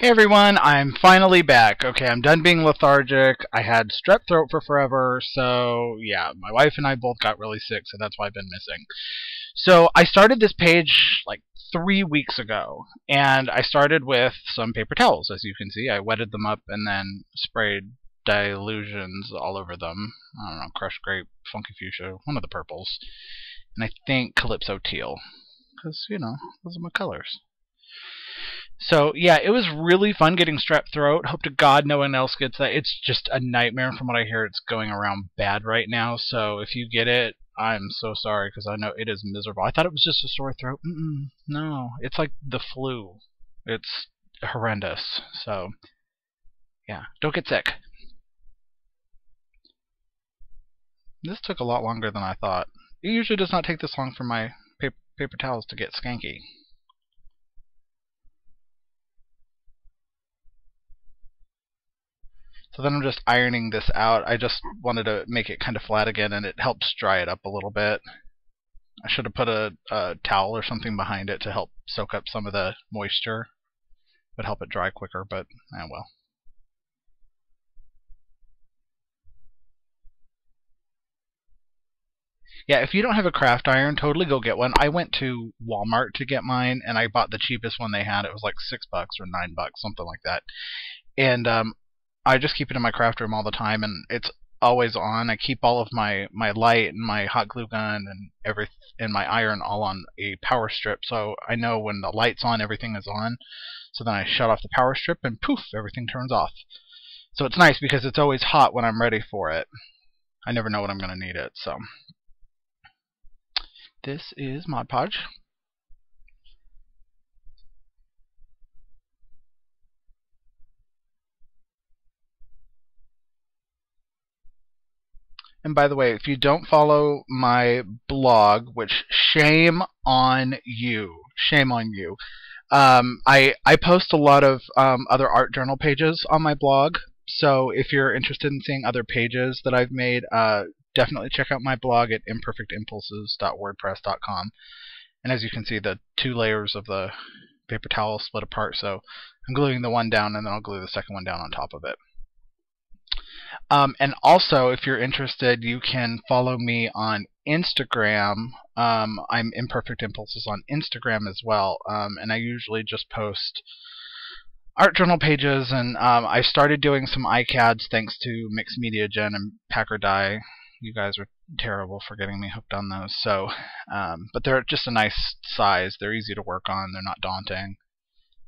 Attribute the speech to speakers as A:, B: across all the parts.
A: Hey everyone, I'm finally back. Okay, I'm done being lethargic. I had strep throat for forever, so yeah, my wife and I both got really sick, so that's why I've been missing. So I started this page like 3 weeks ago, and I started with some paper towels. As you can see, I wetted them up and then sprayed dilutions all over them. I don't know, crushed grape, funky fuchsia, one of the purples, and I think calypso teal, because, you know, those are my colors. So yeah, it was really fun getting strep throat. Hope to God no one else gets that. It's just a nightmare. From what I hear, it's going around bad right now. So if you get it, I'm so sorry because I know it is miserable. I thought it was just a sore throat. No, it's like the flu. It's horrendous. So yeah, don't get sick. This took a lot longer than I thought. It usually does not take this long for my paper towels to get skanky. So then I'm just ironing this out. I just wanted to make it kind of flat again, and it helps dry it up a little bit. I should have put a towel or something behind it to help soak up some of the moisture. Would help it dry quicker, but well. Yeah, if you don't have a craft iron, totally go get one. I went to Walmart to get mine, and I bought the cheapest one they had. It was like $6 or $9, something like that. And I just keep it in my craft room all the time, and it's always on. I keep all of my light and my hot glue gun and my iron all on a power strip, so I know when the light's on, everything is on. So then I shut off the power strip, and poof, everything turns off. So it's nice because it's always hot when I'm ready for it. I never know when I'm going to need it. So this is Mod Podge. And by the way, if you don't follow my blog, which shame on you, I post a lot of other art journal pages on my blog. So if you're interested in seeing other pages that I've made, definitely check out my blog at imperfectimpulses.wordpress.com. And as you can see, the two layers of the paper towel split apart, so I'm gluing the one down and then I'll glue the second one down on top of it. And also, if you're interested, you can follow me on Instagram. I'm ImperfectImpulses on Instagram as well, and I usually just post art journal pages, and I started doing some iCads thanks to Mixed Media Gen and Packer Die. You guys are terrible for getting me hooked on those. So, but they're just a nice size. They're easy to work on. They're not daunting.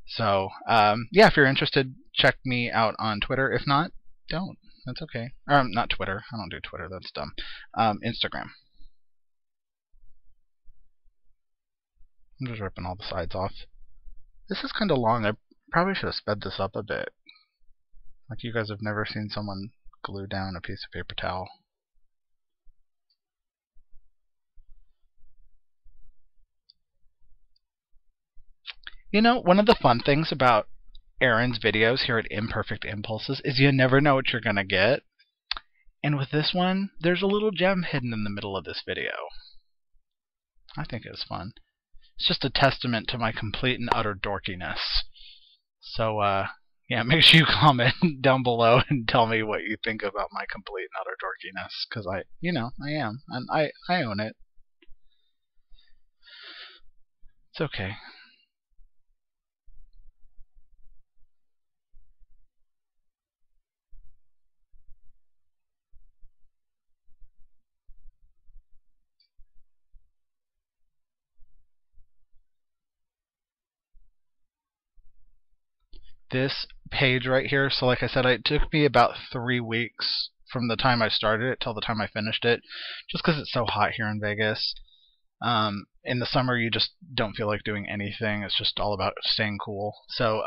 A: So, yeah, if you're interested, check me out on Twitter. If not, don't. That's okay. Not Twitter. I don't do Twitter. That's dumb. Instagram. I'm just ripping all the sides off. This is kind of long. I probably should have sped this up a bit. Like you guys have never seen someone glue down a piece of paper towel. You know, one of the fun things about Aaron's videos here at Imperfect Impulses is you never know what you're going to get. And with this one, there's a little gem hidden in the middle of this video. I think it was fun. It's just a testament to my complete and utter dorkiness. So, yeah, make sure you comment down below and tell me what you think about my complete and utter dorkiness. Because I am. And I own it. It's okay. This page right here, so like I said, it took me about 3 weeks from the time I started it till the time I finished it, just because it's so hot here in Vegas. In the summer, you just don't feel like doing anything. It's just all about staying cool. So,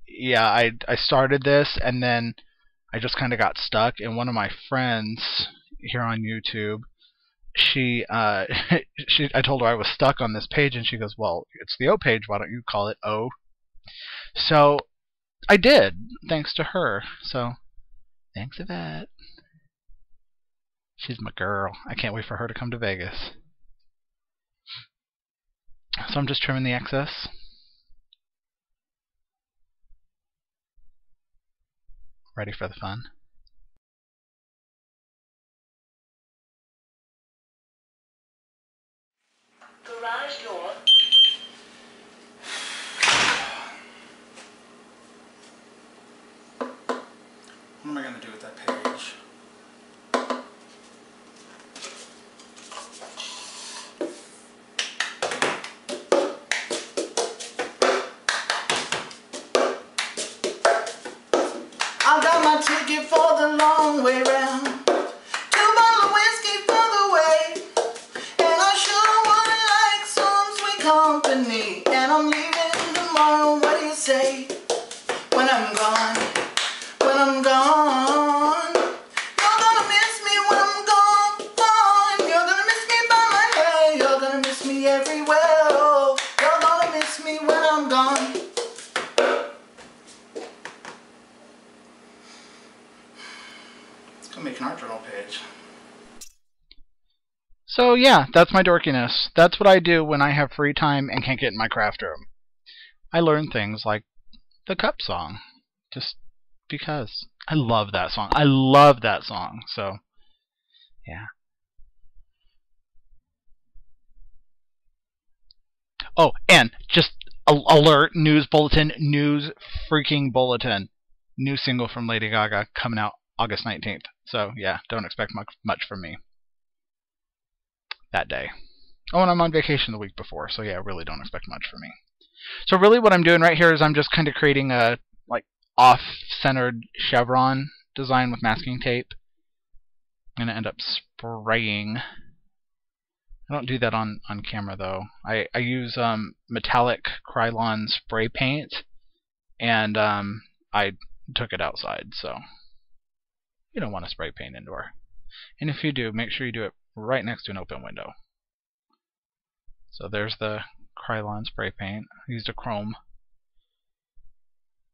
A: yeah, I started this, and then I just kind of got stuck. And one of my friends here on YouTube, I told her I was stuck on this page, and she goes, "Well, it's the O page. Why don't you call it O?" So I did, thanks to her. So thanks, Yvette. She's my girl. I can't wait for her to come to Vegas. So I'm just trimming the excess. Ready for the fun?
B: Garage door.
C: What am I going to do with that page? I got my ticket for the long way round. 2 bottles of whiskey for the way. And I sure would like some sweet company. And I'm leaving tomorrow, what do you say? When I'm gone, when I'm gone. You're gonna miss me when I'm gone. You're gonna miss me by my hair. You're gonna miss me everywhere. Oh, you're gonna miss me when I'm gone. Let's go make an art journal page.
A: So yeah, that's my dorkiness. That's what I do when I have free time and can't get in my craft room. I learn things like the Cup song, just because. I love that song. I love that song. So, yeah. Oh, and just alert, news bulletin, news freaking bulletin. New single from Lady Gaga coming out August 19th. So, yeah, don't expect much from me that day. Oh, and I'm on vacation the week before, so yeah, really don't expect much from me. So really what I'm doing right here is I'm just kind of creating a like off-centered chevron design with masking tape. I'm going to end up spraying. I don't do that on camera though. I use metallic Krylon spray paint, and I took it outside, so you don't want to spray paint indoor. And if you do, make sure you do it right next to an open window. So there's the Krylon spray paint. I used a chrome.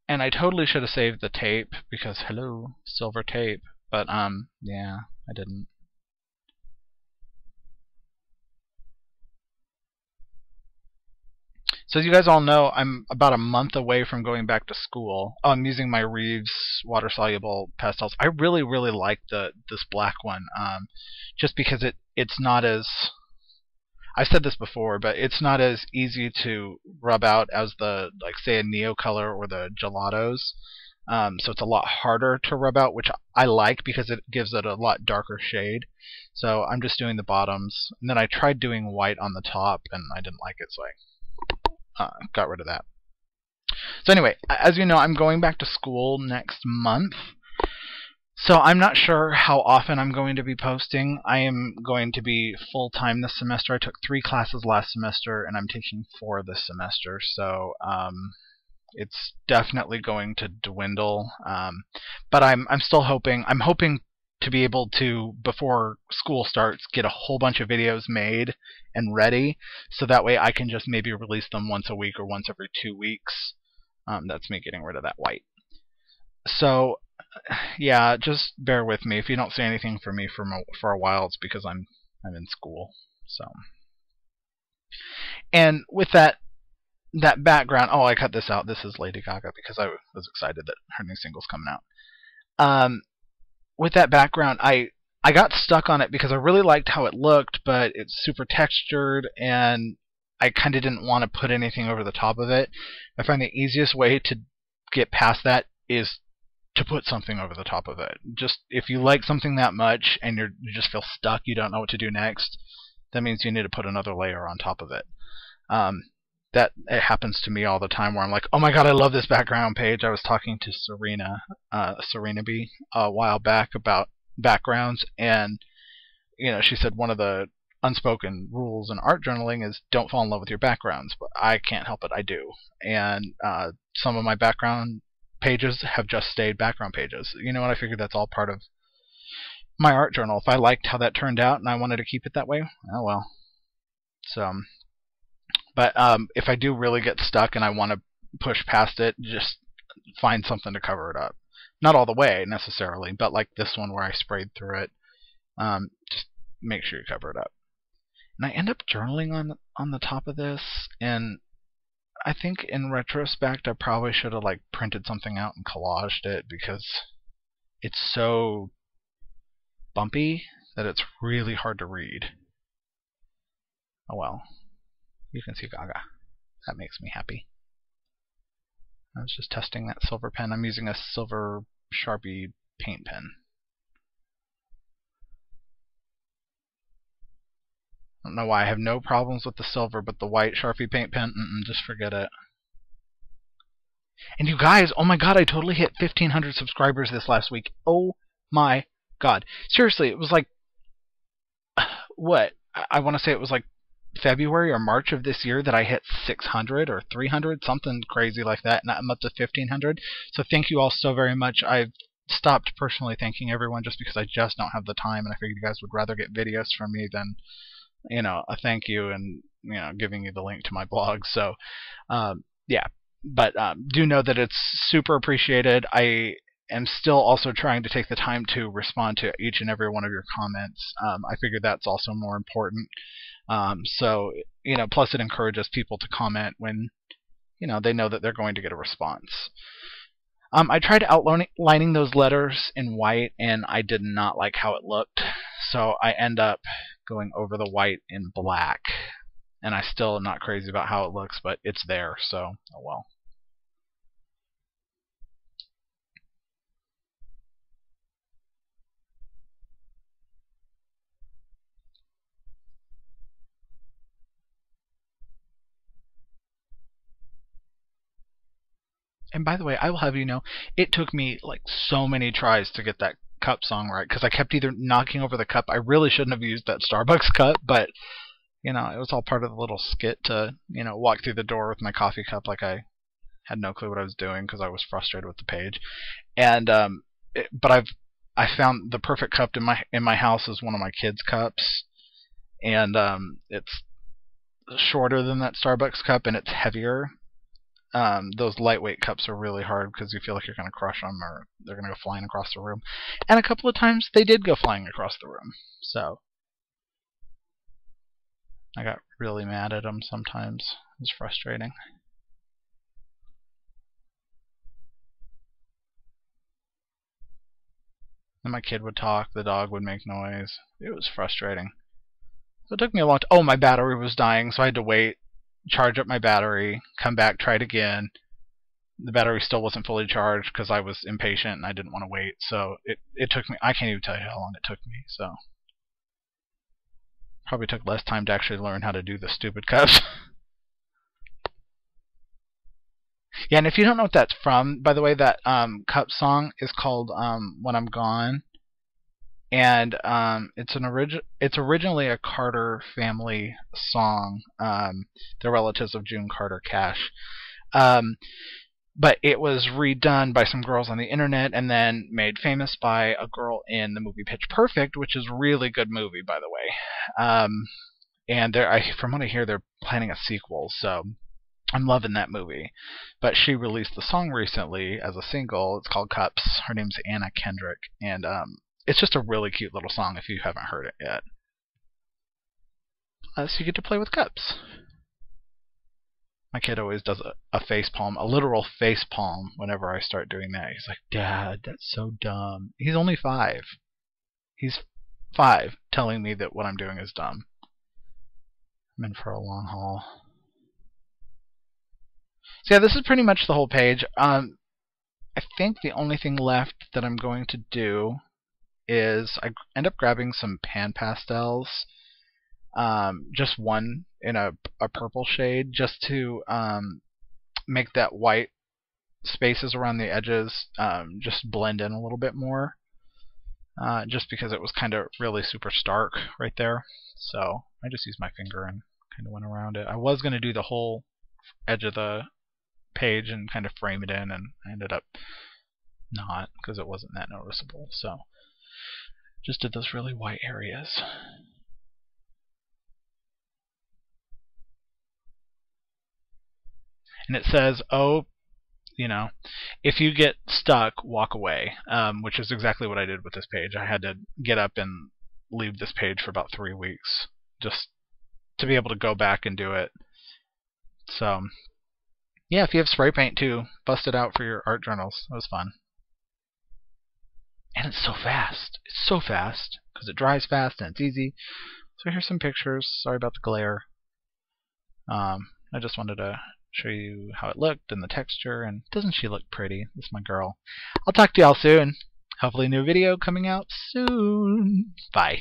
A: And I totally should have saved the tape because hello, silver tape. But yeah, I didn't. So as you guys all know, I'm about a month away from going back to school. I'm using my Reeves water-soluble pastels. I really, really like this black one, just because it's not as... I've said this before, but it's not as easy to rub out as the, like, say, a Neo Color or the Gelatos. So it's a lot harder to rub out, which I like because it gives it a lot darker shade. So I'm just doing the bottoms. And then I tried doing white on the top, and I didn't like it, so I got rid of that. So anyway, as you know, I'm going back to school next month. So I'm not sure how often I'm going to be posting. I am going to be full-time this semester. I took 3 classes last semester, and I'm taking 4 this semester. So it's definitely going to dwindle. But I'm still hoping. I'm hoping to be able to, before school starts, get a whole bunch of videos made and ready, so that way I can just maybe release them once a week or once every 2 weeks. That's me getting rid of that white. So yeah, just bear with me. If you don't see anything from me for a while, it's because I'm in school. So, and with that background, oh, I cut this out. This is Lady Gaga because I was excited that her new single's coming out. With that background, I got stuck on it because I really liked how it looked, but it's super textured, and I kind of didn't want to put anything over the top of it. I find the easiest way to get past that is to put something over the top of it. Just if you like something that much and you just feel stuck, you don't know what to do next, that means you need to put another layer on top of it. That it happens to me all the time where I'm like, oh my god, I love this background page. I was talking to Serena B a while back about backgrounds, and she said one of the unspoken rules in art journaling is don't fall in love with your backgrounds, but I can't help it, I do. And some of my background pages have just stayed background pages. You know what? I figured that's all part of my art journal. If I liked how that turned out and I wanted to keep it that way, oh well. So, but if I do really get stuck and I want to push past it, just find something to cover it up. Not all the way necessarily, but like this one where I sprayed through it. Just make sure you cover it up. And I end up journaling on the top of this, and I think in retrospect I probably should have like printed something out and collaged it, because it's so bumpy that it's really hard to read. Oh well, you can see Gaga. That makes me happy. I was just testing that silver pen. I'm using a silver Sharpie paint pen. I don't know why. I have no problems with the silver, but the white Sharpie paint pen, just forget it. And you guys, oh my god, I totally hit 1,500 subscribers this last week. Oh my god. Seriously, it was like, what? I want to say it was like February or March of this year that I hit 600 or 300, something crazy like that, and I'm up to 1,500. So thank you all so very much. I've stopped personally thanking everyone just because I just don't have the time, and I figured you guys would rather get videos from me than, a thank you and, giving you the link to my blog. So, yeah. But do know that it's super appreciated. I am still also trying to take the time to respond to each and every one of your comments. I figure that's also more important. So, plus it encourages people to comment when, they know that they're going to get a response. I tried outlining those letters in white, and I did not like how it looked. So I end up going over the white in black. And I still am not crazy about how it looks, but it's there, so oh well. And by the way, I will have you know, it took me like so many tries to get that cup song right, because I kept either knocking over the cup. I really shouldn't have used that Starbucks cup, but it was all part of the little skit to, walk through the door with my coffee cup like I had no clue what I was doing because I was frustrated with the page. And but I found the perfect cup in my house is one of my kids' cups, and it's shorter than that Starbucks cup and it's heavier. Those lightweight cups are really hard because you feel like you're going to crush them or they're going to go flying across the room. And a couple of times they did go flying across the room. So I got really mad at them sometimes. It was frustrating. And my kid would talk, the dog would make noise. It was frustrating. So it took me a long time. Oh, my battery was dying, so I had to wait, charge up my battery, come back, try it again. The battery still wasn't fully charged because I was impatient and I didn't want to wait. So it took me, I can't even tell you how long it took me. So probably took less time to actually learn how to do the stupid cups. Yeah, and if you don't know what that's from, by the way, that cup song is called "When I'm Gone," and it's originally a Carter family song. The relatives of June Carter Cash. But it was redone by some girls on the internet and then made famous by a girl in the movie Pitch Perfect, which is a really good movie, by the way. And from what I hear, they're planning a sequel, so I'm loving that movie. But she released the song recently as a single. It's called Cups. Her name's Anna Kendrick, and it's just a really cute little song if you haven't heard it yet. So you get to play with cups. My kid always does a face palm, a literal face palm, whenever I start doing that. He's like, "Dad, that's so dumb." He's only 5. He's 5, telling me that what I'm doing is dumb. I'm in for a long haul. So yeah, this is pretty much the whole page. I think the only thing left that I'm going to do is I end up grabbing some pan pastels. Just one in a purple shade, just to make that white spaces around the edges just blend in a little bit more. Just because it was kind of really super stark right there. So I just used my finger and kind of went around it. I was going to do the whole edge of the page and kind of frame it in, and I ended up not because it wasn't that noticeable. So just did those really white areas. And it says, oh, if you get stuck, walk away, which is exactly what I did with this page. I had to get up and leave this page for about 3 weeks just to be able to go back and do it. So, yeah, if you have spray paint too, bust it out for your art journals. It was fun. And it's so fast. It's so fast because it dries fast and it's easy. So here's some pictures. Sorry about the glare. I just wanted to show you how it looked and the texture. And doesn't she look pretty? This is my girl. I'll talk to y'all soon. Hopefully a new video coming out soon. Bye.